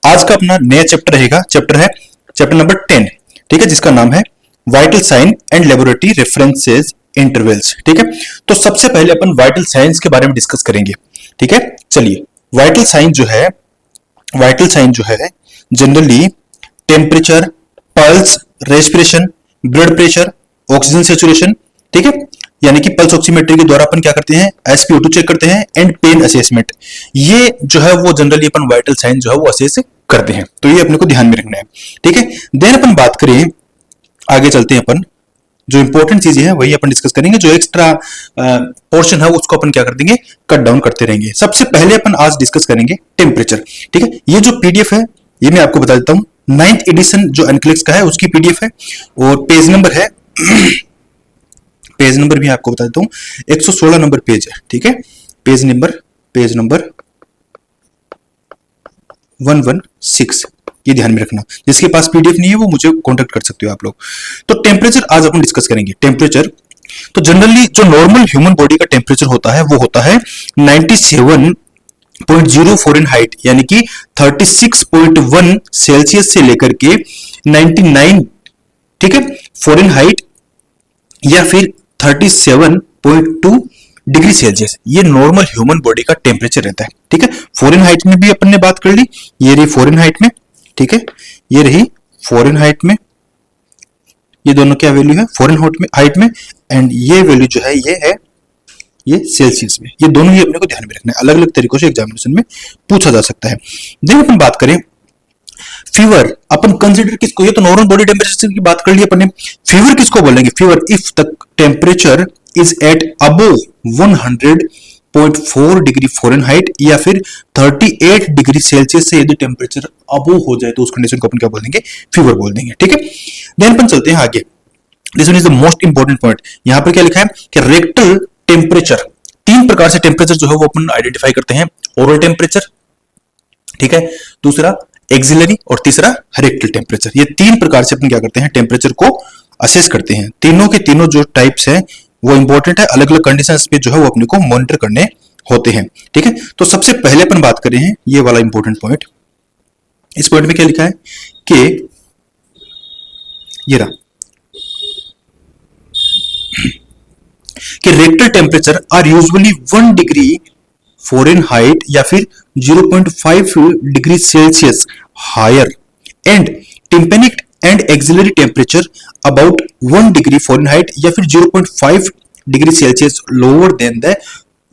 आज का अपना नया चैप्टर रहेगा, चैप्टर नंबर 10, ठीक है, जिसका नाम है vital sign and laboratory references intervals. ठीक है, तो सबसे पहले अपन वाइटल साइंस के बारे में डिस्कस करेंगे। ठीक है, चलिए वाइटल साइन जो है generally temperature, pulse, respiration, blood pressure, oxygen saturation, ठीक है, यानी कि पल्स ऑक्सीमेट्री के द्वारा अपन क्या करते हैं, SpO2 चेक करते हैं, एंड पेन असेसमेंट, ये जो है वो जनरली अपन वाइटल साइन जो है वो असेस करते हैं। तो ये अपने को ध्यान में रखना है। ठीक है, देन अपन बात करें, आगे चलते हैं, अपन जो इंपॉर्टेंट चीजें हैं वही अपन डिस्कस करेंगे, जो एक्स्ट्रा पोर्शन है उसको अपन क्या कर देंगे, कट डाउन करते रहेंगे। सबसे पहले अपन आज डिस्कस करेंगे टेम्परेचर। ठीक है, ये जो पीडीएफ है ये मैं आपको बता देता हूं, 9th एडिशन जो एनक्लेक्स का है उसकी पीडीएफ है, और पेज नंबर है पेज नंबर भी आपको बता देता हूं, 116 नंबर पेज है। ठीक है, पेज नंबर 116, ये ध्यान में रखना। जिसके पास पीडीएफ नहीं है वो मुझे कांटेक्ट कर सकते हो आप लोग। तो टेम्परेचर आज अपन डिस्कस करेंगे। टेम्परेचर तो जनरली जो नॉर्मल ह्यूमन बॉडी का टेम्परेचर होता है वो होता है 97.0 फ़ारेनहाइट, यानी कि 36.1 सेल्सियस से लेकर के 99, ठीक है, फ़ारेनहाइट, या फिर 37.2 डिग्री सेल्सियस, ये नॉर्मल ह्यूमन बॉडी का टेम्परेचर रहता है। ठीक है, फ़ारेनहाइट में भी अपन ने बात कर ली, ये रही फ़ारेनहाइट में, ठीक है, ये रही फ़ारेनहाइट में, ये दोनों क्या वैल्यू है फ़ारेनहाइट में, एंड ये वैल्यू जो है ये सेल्सियस में। ये दोनों ही अपने को ध्यान में रखना है, अलग अलग तरीकों से एग्जामिनेशन में पूछा जा सकता है। जब अपन बात करें फीवर, अपन कंसीडर किसको, ये तो नॉर्मल बॉडी टेम्परेचर की बात कर ली अपन ने, फीवर किसको बोलेंगे, fever if the temperature is eight above 100.4 degree Fahrenheit या फिर 38 डिग्री सेल्सियस से यदि टेम्परेचर अबव हो जाए तो उस कंडीशन को अपन क्या बोल देंगे, फीवर बोल देंगे। ठीक है, देन अपन चलते हैं आगे। This one is the most important point. यहां पर क्या लिखा है कि रेक्टल टेम्परेचर, 3 प्रकार से टेम्परेचर जो है वो अपन आइडेंटिफाई करते हैं, ओरल टेम्परेचर, ठीक है, दूसरा एक्सिलरी, और तीसरा रेक्टल टेम्परेचर। ये 3 प्रकार से अपन क्या करते हैं, टेम्परेचर को असेस करते हैं। तीनों के तीनों जो टाइप्स हैं वो इंपॉर्टेंट है, अलग अलग कंडीशंस पे जो है वो अपने को मॉनिटर करने होते हैं। ठीक है, तो सबसे पहले अपन बात कर रहे हैं ये वाला इंपॉर्टेंट पॉइंट। इस पॉइंट में क्या लिखा है कि ये रहा कि rectal temperature are usually 1 degree Fahrenheit या फिर 0.5 degree Celsius higher, and tympanic and axillary temperature about 1 degree Fahrenheit या फिर 0.5 degree Celsius lower than the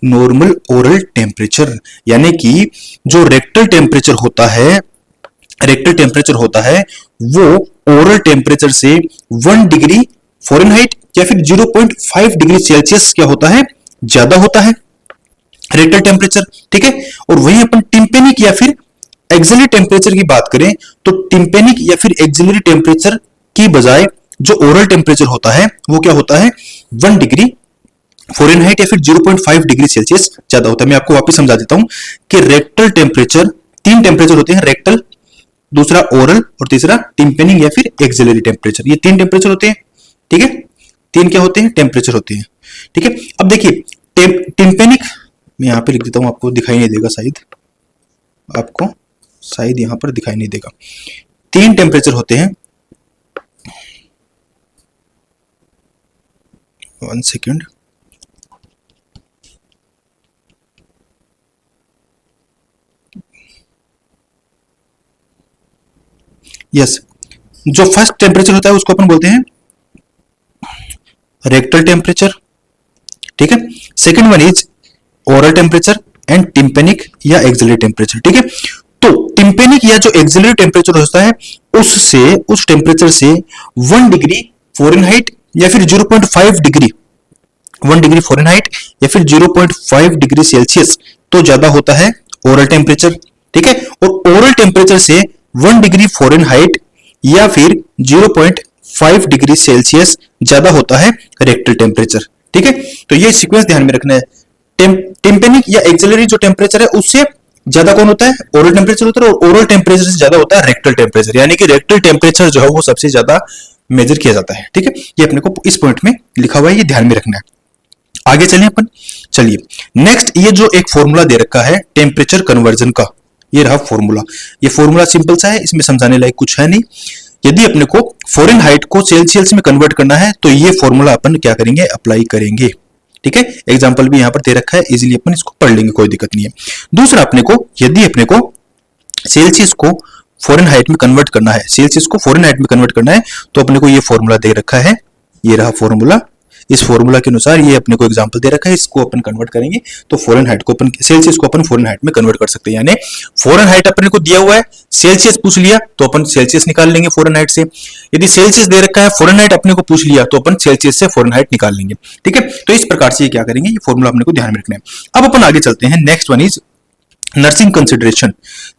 normal oral temperature. यानी कि जो रेक्टल टेम्परेचर होता है वो ओरल टेम्परेचर से 1 डिग्री फ़ारेनहाइट या फिर 0.5 डिग्री सेल्सियस क्या होता है, ज्यादा होता है रेक्टल टेम्परेचर। ठीक है, और वहीं अपन टिम्पेनिक या फिर एक्सिलरी टेम्परेचर की बात करें तो टिम्पेनिक या फिर एक्सिलरी टेम्परेचर की बजाय जो ओरल टेम्परेचर होता है वो क्या होता है, 1 डिग्री फ़ारेनहाइट या फिर 0.5 डिग्री सेल्सियस ज्यादा होता है। मैं आपको वापस समझा देता हूं कि रेक्टल टेम्परेचर, 3 टेम्परेचर होते हैं, रेक्टल, दूसरा ओरल, और तीसरा टिम्पेनिक या फिर एक्सिलरी टेम्परेचर। ये 3 टेम्परेचर होते हैं। ठीक है, 3 क्या होते हैं, टेम्परेचर होते हैं। ठीक है, अब देखिए टिम्पेनिक, मैं यहां पे लिख देता हूं, आपको दिखाई नहीं देगा शायद, आपको शायद यहां पर दिखाई नहीं देगा। 3 टेम्परेचर होते हैं, 1 सेकेंड, यस, जो फर्स्ट टेम्परेचर होता है उसको अपन बोलते हैं रेक्टल टेम्परेचर। ठीक है, second one is oral temperature and tympanic या एक्सिलरी टेम्परेचर। ठीक है, तो टिम्पेनिक या जो एक्सिलरी टेम्परेचर होता है उस टेम्परेचर से 1 डिग्री फ़ारेनहाइट या फिर 0.5 डिग्री, 1 डिग्री फ़ारेनहाइट या फिर 0.5 डिग्री सेल्सियस तो ज्यादा होता है ओरल टेम्परेचर। ठीक है, और ओरल टेम्परेचर से 1 डिग्री फ़ारेनहाइट या फिर 0.5 डिग्री सेल्सियस ज्यादा होता है रेक्टल टेम्परेचर। ठीक है, तो ये सीक्वेंस ध्यान में रखना है। टिम्पेनिक या एक्सिलरी जो टेम्परेचर है उससे ज्यादा कौन होता है, ओरल टेम्परेचर होता है, और ओरल टेम्परेचर से ज्यादा होता है रेक्टल टेम्परेचर, यानी कि रेक्टल टेम्परेचर जो है वो सबसे ज्यादा मेजर किया जाता है। ठीक है, ये अपने को इस पॉइंट में लिखा हुआ है, ये ध्यान में रखना है। आगे चलिए अपन, चलिए नेक्स्ट, ये जो एक फॉर्मूला दे रखा है टेम्परेचर कन्वर्जन का, ये रहा फॉर्मूला। ये फॉर्मूला सिंपल सा है, इसमें समझाने लायक कुछ है नहीं। यदि अपने को फ़ारेनहाइट को सेल्सियस में कन्वर्ट करना है तो ये फॉर्मूला अपन क्या करेंगे, अप्लाई करेंगे। ठीक है, एग्जाम्पल भी यहाँ पर दे रखा है, इजीली अपन इसको पढ़ लेंगे, कोई दिक्कत नहीं है। दूसरा अपने को, यदि अपने को सेल्सियस को फ़ारेनहाइट में कन्वर्ट करना है, सेल्सियस को फ़ारेनहाइट में कन्वर्ट करना है, तो अपने को ये फॉर्मूला दे रखा है, ये रहा फॉर्मूला। इस फॉर्मूला के अनुसार ये अपने को एग्जांपल दे रखा है, इसको अपन कन्वर्ट करेंगे तो फ़ारेनहाइट को अपन, सेल्सियस को अपन फ़ारेनहाइट में कन्वर्ट कर सकते हैं। यानी फ़ारेनहाइट अपने को दिया हुआ है, सेल्सियस पूछ लिया तो अपन सेल्सियस निकाल लेंगे फ़ारेनहाइट से। यदि सेल्सियस दे रखा है, फ़ारेनहाइट अपने को पूछ लिया तो अपन सेल्सियस से फ़ारेनहाइट निकाल लेंगे। ठीक है, तो इस प्रकार से ये क्या करेंगे, ये फॉर्मूला अपने को ध्यान में रखना है। अब अपन आगे चलते हैं, next one is nursing consideration.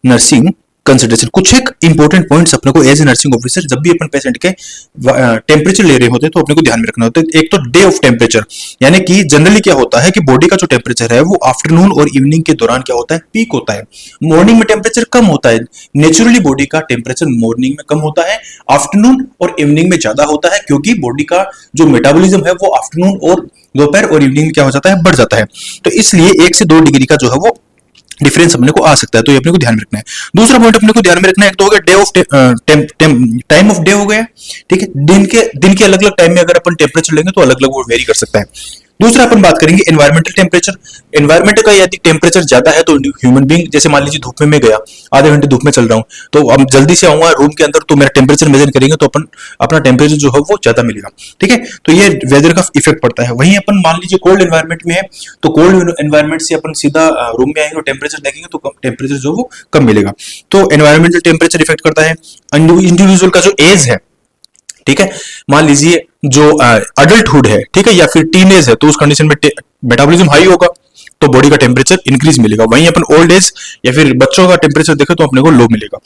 Nursing consideration, कुछ एक इंपॉर्टेंट पॉइंट्स अपने को एज ए नर्सिंग ऑफिसर जब भी अपन पेशेंट के टेम्परेचर ले रहे होते हैं तो अपने को ध्यान में रखना होता है। एक तो डे ऑफ टेम्परेचर, यानी कि जनरली क्या होता है कि बॉडी का जो टेम्परेचर है वो आफ्टरनून और इवनिंग के दौरान क्या होता है, पीक होता है। मॉर्निंग में टेम्परेचर कम होता है, नेचुरली बॉडी का टेम्परेचर मॉर्निंग में कम होता है, आफ्टरनून और इवनिंग में ज्यादा होता है, क्योंकि बॉडी का जो मेटाबॉलिज्म है वो आफ्टरनून और दोपहर और इवनिंग में क्या हो जाता है, बढ़ जाता है। तो इसलिए 1 से 2 डिग्री का जो है वो डिफरेंस अपने को आ सकता है, तो ये अपने को ध्यान में रखना है। दूसरा पॉइंट अपने को ध्यान में रखना है, एक तो हो गया day of time of day हो गया। ठीक है, दिन के अलग अलग टाइम में अगर अपन टेम्परेचर लेंगे तो अलग अलग वो वेरी कर सकता है। दूसरा अपन बात करेंगे एनवायरमेंटल टेम्परेचर। एनवायरमेंट का यदि टेम्परेचर ज्यादा है तो ह्यूमन बीइंग, जैसे मान लीजिए धूप में मैं गया, आधे घंटे धूप में चल रहा हूँ, तो अब जल्दी से आऊंगा रूम के अंदर तो मेरा टेम्परेचर मेजर करेंगे तो अपन अपना टेम्परेचर जो है वो ज्यादा मिलेगा। ठीक है, तो ये वेदर का इफेक्ट पड़ता है। वहीं अपन मान लीजिए कोल्ड एनवायरमेंट में है तो कोल्ड एनवायरमेंट से अपन सीधा रूम में आएंगे और टेम्परेचर देखेंगे तो टेम्परेचर जो वो कम मिलेगा। तो एनवायरमेंटल टेम्परेचर इफेक्ट करता है। इंडिविजुअल का जो एज है, ठीक है, मान लीजिए जो अडल्टहुड है, ठीक है, या फिर टीनेज है, तो उस कंडीशन में मेटाबॉलिज्म हाई होगा तो बॉडी का टेम्परेचर इंक्रीज मिलेगा। वहीं अपन ओल्ड एज या फिर बच्चों का टेम्परेचर देखें तो अपने को लो मिलेगा।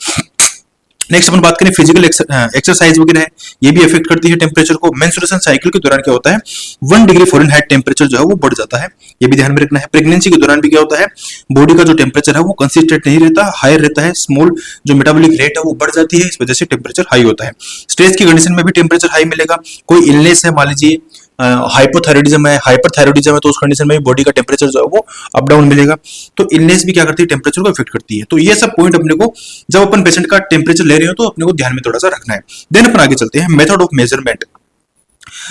नेक्स्ट अपन बात करें फिजिकल एक्सरसाइज वगैरह है, ये भी इफेक्ट करती है टेम्परेचर को। मेंस्ट्रुएशन साइकिल के दौरान क्या होता है, 1 डिग्री फ़ारेनहाइट टेम्परेचर जो है वो बढ़ जाता है, ये भी ध्यान में रखना है। प्रेगनेंसी के दौरान भी क्या होता है, बॉडी का जो टेम्परेचर है वो कंसिस्टेंट नहीं रहता, हायर रहता है। स्मॉल जो मेटाबॉलिक रेट है वो बढ़ जाती है, इस वजह से टेम्परेचर हाई होता है। स्ट्रेस की कंडीशन में भी टेम्परेचर हाई मिलेगा। कोई इलनेस है, मान लीजिए हाइपोथायराइडिज्म है तो उस कंडीशन में बॉडी का टेम्परेचर जो है वो अप डाउन मिलेगा। तो इलनेस भी क्या करती है, टेम्परेचर को इफेक्ट करती है। तो ये सब पॉइंट अपने को जब अपन पेशेंट का टेम्परेचर ले रहे हो तो अपने को ध्यान में थोड़ा सा रखना है। देन अपन आगे चलते हैं मेथड ऑफ मेजरमेंट।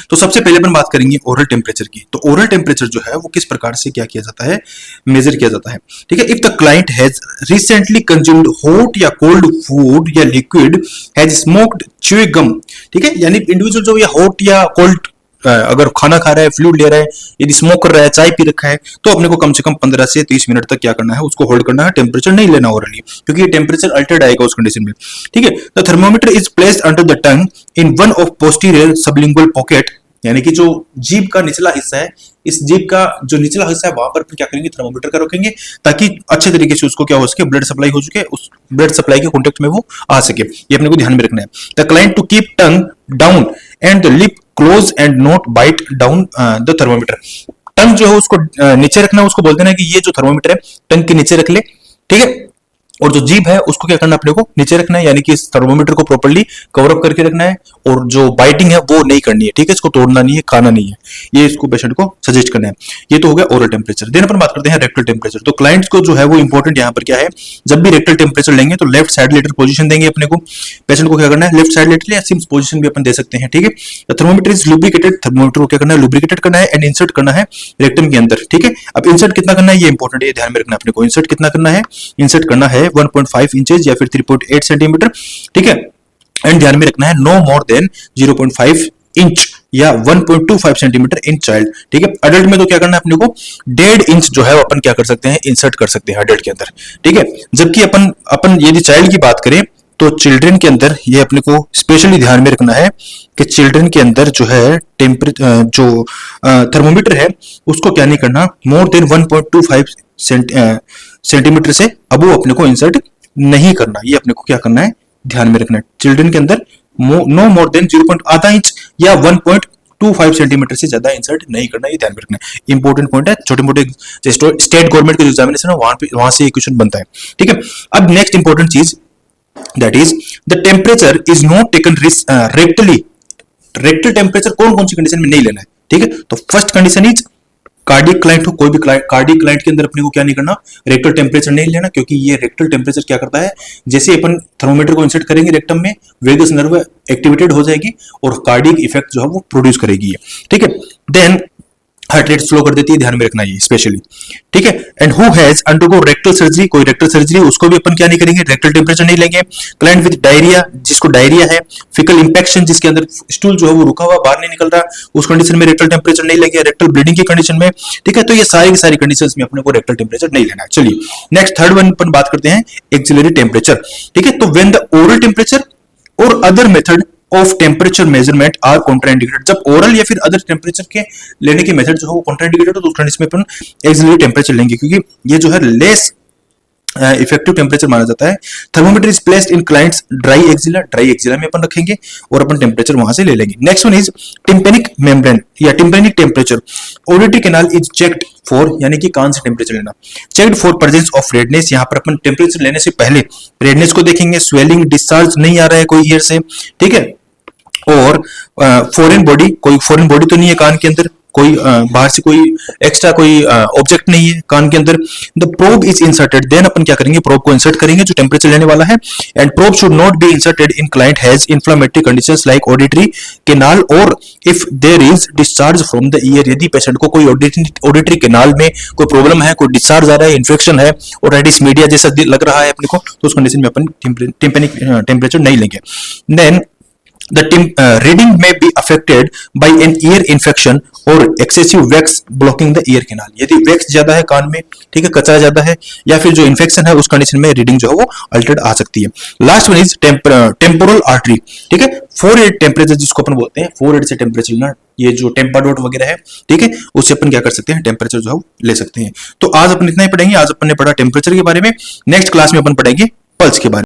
तो सबसे पहले अपन बात करेंगे ओरल टेम्परेचर की। तो ओरल टेम्परेचर जो है वो किस प्रकार से क्या किया जाता है, मेजर किया जाता है। ठीक है, if the client has recently consumed hot या कोल्ड फूड या liquid, has smoked chewing gum, ठीक है, यानी इंडिविजुअल जो ये हॉट या कोल्ड अगर खाना खा रहा है, फ्लूइड ले रहा है, यदि स्मोक कर रहा है, चाय पी रखा है, तो अपने को कम से कम 15 से 30 मिनट तक क्या करना है, उसको होल्ड करना है, टेम्परेचर नहीं लेना ओरली, क्योंकि ये टेम्परेचर अल्टर्ड आएगा उस कंडीशन में। ठीक है, the thermometer is placed under the tongue in one of posterior sublingual pocket, यानी कि जो जीभ का निचला हिस्सा है, इस जीभ का जो निचला हिस्सा है वहां पर क्या करेंगे, थर्मोमीटर का रखेंगे, ताकि अच्छे तरीके से उसको क्या हो सके, ब्लड सप्लाई हो चुके, उस ब्लड सप्लाई के कॉन्टेक्ट में वो आ सके। ये अपने को ध्यान में रखना है। The client to keep tongue down and the lip close and not bite down the thermometer. Tongue जो है उसको नीचे रखना है, उसको बोल देना है कि ये जो थर्मोमीटर है टंग के नीचे रख ले। ठीक है, और जो जीभ है उसको क्या करना है, अपने को नीचे रखना है, यानी कि इस थर्मोमीटर को प्रॉपर्ली कवर अप करके रखना है, और जो बाइटिंग है वो नहीं करनी है। ठीक है, इसको तोड़ना नहीं है, खाना नहीं है, ये इसको पेशेंट को सजेस्ट करना है। ये तो हो गया ओरल टेम्परेचर। देन अपन बात करते हैं रेक्टल टेम्परेचर। तो क्लाइंट्स को जो है वो इंपॉर्टेंट यहाँ पर क्या है, जब भी रेक्टल टेम्परेचर लेंगे तो लेफ्ट साइड लेटर पोजीशन देंगे अपने को। पेशेंट को क्या करना है, लेफ्ट साइड लेटर या सिम्स पोजीशन भी अपन दे सकते हैं। ठीक है, थर्मोमीटर इज लुब्रिकेटेड, थर्मोमीटर को क्या करना है, लुब्रिकेटेड करना है एंड इंसर्ट करना है रेक्टम के अंदर। ठीक है, अब इंसर्ट कितना करना है ये इंपॉर्टेंट है, ध्यान में रखना है अपने को। इंसर्ट कितना करना है, इंसर्ट करना है 1.5 इंच या फिर 3.8 सेंटीमीटर। ठीक है, एंड ध्यान में रखना है नो मोर देन 0.5 इंच या 1.25 सेंटीमीटर इन चाइल्ड। ठीक है, अडल्ट में तो क्या करना है अपने को 1.5 इंच जो है अपन क्या कर सकते हैं, इंसर्ट कर सकते हैं अडल्ट के अंदर। ठीक है, जबकि अपन यदि चाइल्ड की बात करें तो चिल्ड्रन के अंदर ये अपने को स्पेशली ध्यान में रखना है कि चिल्ड्रन के अंदर जो है जो थर्मोमीटर है उसको क्या नहीं करना, मोर देन 1.25 सेंटीमीटर से अबव अपने को इंसर्ट नहीं करना। ये अपने को क्या करना है, ध्यान में रखना है। चिल्ड्रन के अंदर नो मोर देन 0.5 इंच या 1.25 सेंटीमीटर से ज्यादा इंसर्ट नहीं करना, ये ध्यान में रखना है। इंपॉर्टेंट पॉइंट है, छोटे मोटे स्टेट गवर्नमेंट के जो एग्जामिनेशन है वहां से क्वेश्चन बनता है। ठीक है, अब नेक्स्ट इंपॉर्टेंट चीज that is the temperature is not taken रेक्टली। Rectal temperature कौन कौन सी कंडीशन में नहीं लेना है। ठीक है, तो first condition is cardiac client हो, कोई भी कार्डियक क्लाइंट के अंदर अपने को क्या नहीं करना, रेक्टल टेम्परेचर नहीं लेना, क्योंकि ये रेक्टल टेम्परेचर क्या करता है, जैसे अपन थर्मोमीटर को इंसर्ट करेंगे रेक्टम में, वेगस नर्व एक्टिवेटेड हो जाएगी और कार्डियक इफेक्ट जो है वो प्रोड्यूस करेगी, ठीक है। देन हार्ट रेट स्लो कर देती है, ध्यान में रखना ये स्पेशली, ठीक है। And who has undergo rectal surgery, कोई रेक्टल सर्जरी, उसको भी अपन क्या नहीं करेंगे, रेक्टल टेम्परेचर नहीं लेंगे। क्लाइंट विद डायरिया, जिसको डायरिया है, फिकल इंफेक्शन, जिसके अंदर स्टूल जो है वो रुका हुआ बाहर नहीं निकल रहा, उस कंडीशन में रेक्टल टेम्परेचर नहीं लेंगे। रेक्टल ब्लीडिंग की कंडीशन में, ठीक है। तो ये सारी की सारी कंडीशंस में अपने को रेक्टल टेम्परेचर नहीं लेना है। चलिए नेक्स्ट थर्ड वन अपन बात करते हैं, एक्सिलरी टेम्परेचर, ठीक है। तो व्हेन द ओरल टेम्परेचर और other method of temperature measurement are contraindicated, जब ओरल या फिर अदर टेम्परेचर के लेने के मेथड जो है वो कॉन्ट्राइंडिकेटेड हो तो उस कंडीशन में अपन एक्सिलरी टेम्परेचर लेंगे, क्योंकि ये जो है लेस इफेक्टिव टेम्परेचर माना जाता है। Thermometer is placed in clients dry axilla में अपन रखेंगे और अपन टेम्परेचर वहां से ले लेंगे। Next one is tympanic membrane या tympanic temperature, auditory canal is checked for, यानी कि कान से टेम्परेचर लेना, checked for presence of redness, यहाँ पर अपन टेम्परेचर लेने से पहले रेडनेस को देखेंगे, स्वेलिंग, डिस्चार्ज नहीं आ रहा है कोई ईयर से, ठीक है। और फॉरेन बॉडी, कोई फॉरेन बॉडी तो नहीं है कान के अंदर, कोई बाहर से कोई एक्स्ट्रा कोई ऑब्जेक्ट नहीं है कान के अंदर। The probe is inserted, then अपन क्या करेंगे, प्रोब को इंसर्ट करेंगे जो टेम्परेचर लेने वाला है। And probe should not be inserted in client has inflammatory conditions like auditory canal, और if there is discharge from the ear, यदि पेशेंट को कोई ऑडिटरी कैनाल में कोई प्रॉब्लम है, कोई डिस्चार्ज आ रहा है, इन्फेक्शन है और रेडिस मीडिया जैसा लग रहा है अपने को, तो उस कंडीशन में अपन टिम्पेनिक टेम्परेचर नहीं लेंगे। Then the reading may be affected by an ear infection or excessive wax blocking the ear canal, यदि वैक्स ज्यादा है कान में, ठीक है, कचरा ज्यादा है या फिर जो इन्फेक्शन है उस कंडीशन में रीडिंग जो है वो अल्टर्ड आ सकती है। Last one is temporal artery, ठीक है, फोरहेड टेम्परेचर जिसको अपन बोलते हैं, फोरहेड से टेम्परेचर लेना, ये जो टेम्पाडोट वगैरह है, ठीक है, उससे अपन क्या कर सकते हैं, टेम्परेचर जो है ले सकते हैं। तो आज अपन इतना ही पढ़ेंगे, आज अपन ने पढ़ा टेम्परेचर के बारे में, नेक्स्ट क्लास में अपन पढ़ेंगे पल्स के बारे में।